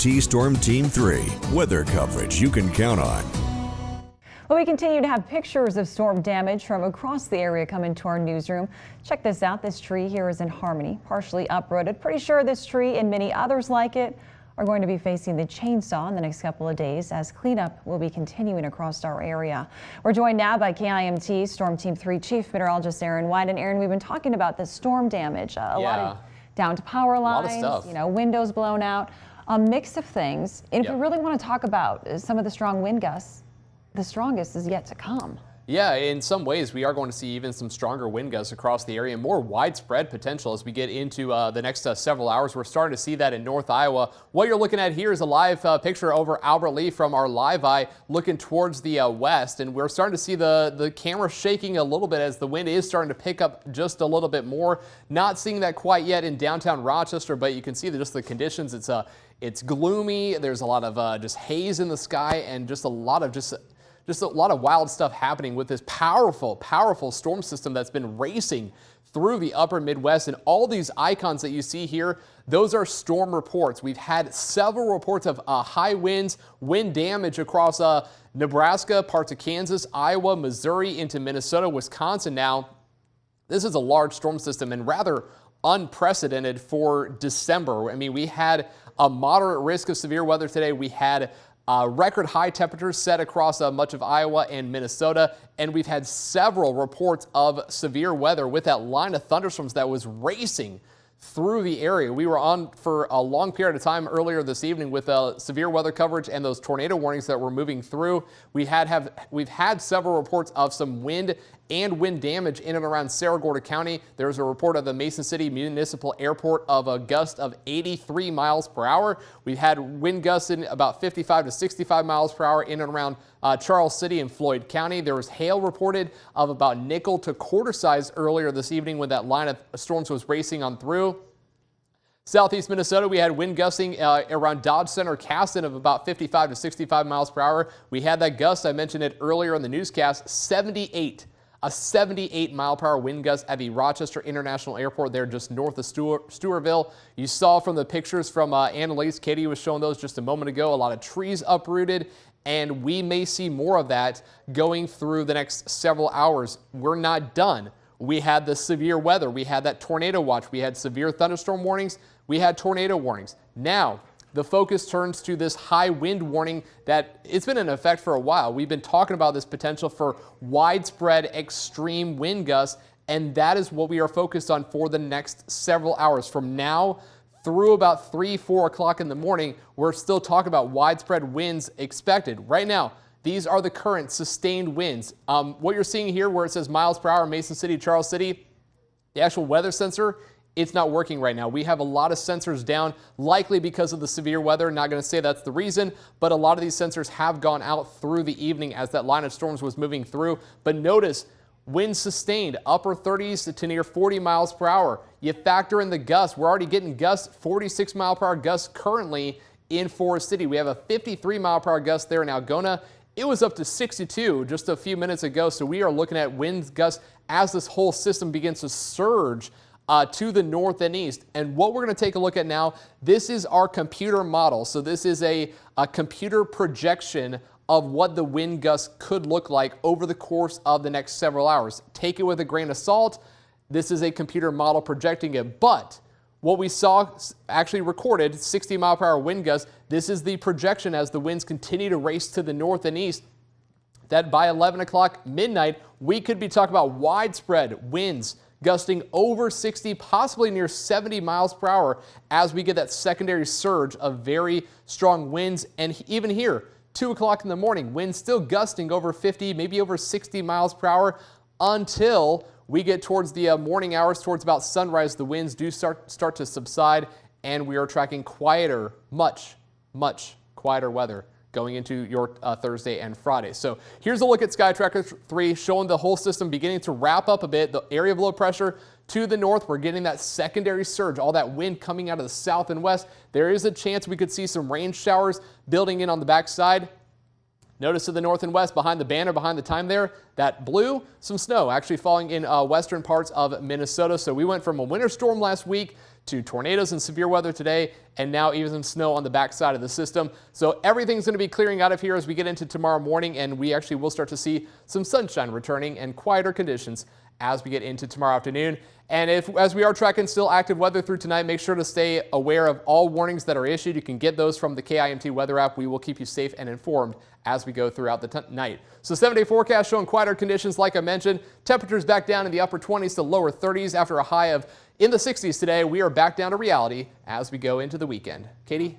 T-Storm Team 3, weather coverage you can count on. Well, we continue to have pictures of storm damage from across the area coming to our newsroom. Check this out. This tree here is in Harmony, partially uprooted. Pretty sure this tree and many others like it are going to be facing the chainsaw in the next couple of days as cleanup will be continuing across our area. We're joined now by KIMT Storm Team 3 Chief Meteorologist Aaron White. And Aaron, we've been talking about the storm damage. A lot of down to power lines, windows blown out, a mix of things. And if we really want to talk about some of the strong wind gusts, the strongest is yet to come. Yeah, in some ways we are going to see even some stronger wind gusts across the area, more widespread potential as we get into the next several hours. We're starting to see that in North Iowa. What you're looking at here is a live picture over Albert Lee from our live eye looking towards the west, and we're starting to see the camera shaking a little bit as the wind is starting to pick up just a little bit more. Not seeing that quite yet in downtown Rochester, but you can see just the conditions. It's gloomy. There's a lot of just haze in the sky and just a lot of wild stuff happening with this powerful storm system that's been racing through the upper Midwest. And all these icons that you see here, those are storm reports. We've had several reports of high winds, wind damage across Nebraska, parts of Kansas, Iowa, Missouri, into Minnesota, Wisconsin. Now, this is a large storm system and rather unprecedented for December. I mean, we had a moderate risk of severe weather today. We had record high temperatures set across much of Iowa and Minnesota, and we've had several reports of severe weather with that line of thunderstorms that was racing through the area. We were on for a long period of time earlier this evening with severe weather coverage and those tornado warnings that were moving through. We've had several reports of some wind and wind damage in and around Cerro Gordo County. There's a report of the Mason City Municipal Airport of a gust of 83 miles per hour. We've had wind gusts in about 55 to 65 miles per hour in and around Charles City and Floyd County. There was hail reported of about nickel to quarter size earlier this evening when that line of storms was racing on through. Southeast Minnesota, we had wind gusting around Dodge Center, Caston of about 55 to 65 miles per hour. We had that gust, I mentioned it earlier in the newscast, 78 mile per hour wind gust at the Rochester International Airport there just north of Stewartville. You saw from the pictures from Annalise, Katie was showing those just a moment ago, a lot of trees uprooted, and we may see more of that going through the next several hours. We're not done. We had the severe weather. We had that tornado watch. We had severe thunderstorm warnings. We had tornado warnings. Now, the focus turns to this high wind warning that it's been in effect for a while. We've been talking about this potential for widespread extreme wind gusts, and that is what we are focused on for the next several hours. From now through about 3, 4 o'clock in the morning, we're still talking about widespread winds expected. Right now, these are the current sustained winds. What you're seeing here where it says miles per hour, Mason City, Charles City, the actual weather sensor, it's not working right now. We have a lot of sensors down, likely because of the severe weather. Not going to say that's the reason, but a lot of these sensors have gone out through the evening as that line of storms was moving through. But notice, winds sustained, upper 30s to near 40 miles per hour. You factor in the gusts. We're already getting gusts, 46 mile per hour gusts currently in Forest City. We have a 53 mile per hour gust there in Algona. It was up to 62 just a few minutes ago. So we are looking at wind gusts as this whole system begins to surge to the north and east. And what we're going to take a look at now, this is our computer model. So this is a computer projection of what the wind gusts could look like over the course of the next several hours. Take it with a grain of salt. This is a computer model projecting it. But what we saw actually recorded, 60 mile per hour wind gusts, this is the projection as the winds continue to race to the north and east, that by 11 o'clock midnight, we could be talking about widespread winds gusting over 60, possibly near 70 miles per hour as we get that secondary surge of very strong winds. And even here, 2 o'clock in the morning, winds still gusting over 50, maybe over 60 miles per hour until we get towards the morning hours, towards about sunrise. The winds do start to subside, and we are tracking quieter, much quieter weather going into your Thursday and Friday. So here's a look at SKYTRACKER 3 showing the whole system beginning to wrap up a bit. The area of low pressure to the north, we're getting that secondary surge, all that wind coming out of the south and west. There is a chance we could see some rain showers building in on the backside. Notice to the north and west behind the banner, behind the time there, that blue, some snow actually falling in western parts of Minnesota. So we went from a winter storm last week to tornadoes and severe weather today, and now even some snow on the backside of the system. So everything's going to be clearing out of here as we get into tomorrow morning, and we actually will start to see some sunshine returning and quieter conditions as we get into tomorrow afternoon. And as we are tracking still active weather through tonight, make sure to stay aware of all warnings that are issued. You can get those from the KIMT weather app. We will keep you safe and informed as we go throughout the night. So 7-day forecast showing quieter conditions like I mentioned. Temperatures back down in the upper 20s to lower 30s after a high of in the 60s today. We are back down to reality as we go into the weekend. Katie?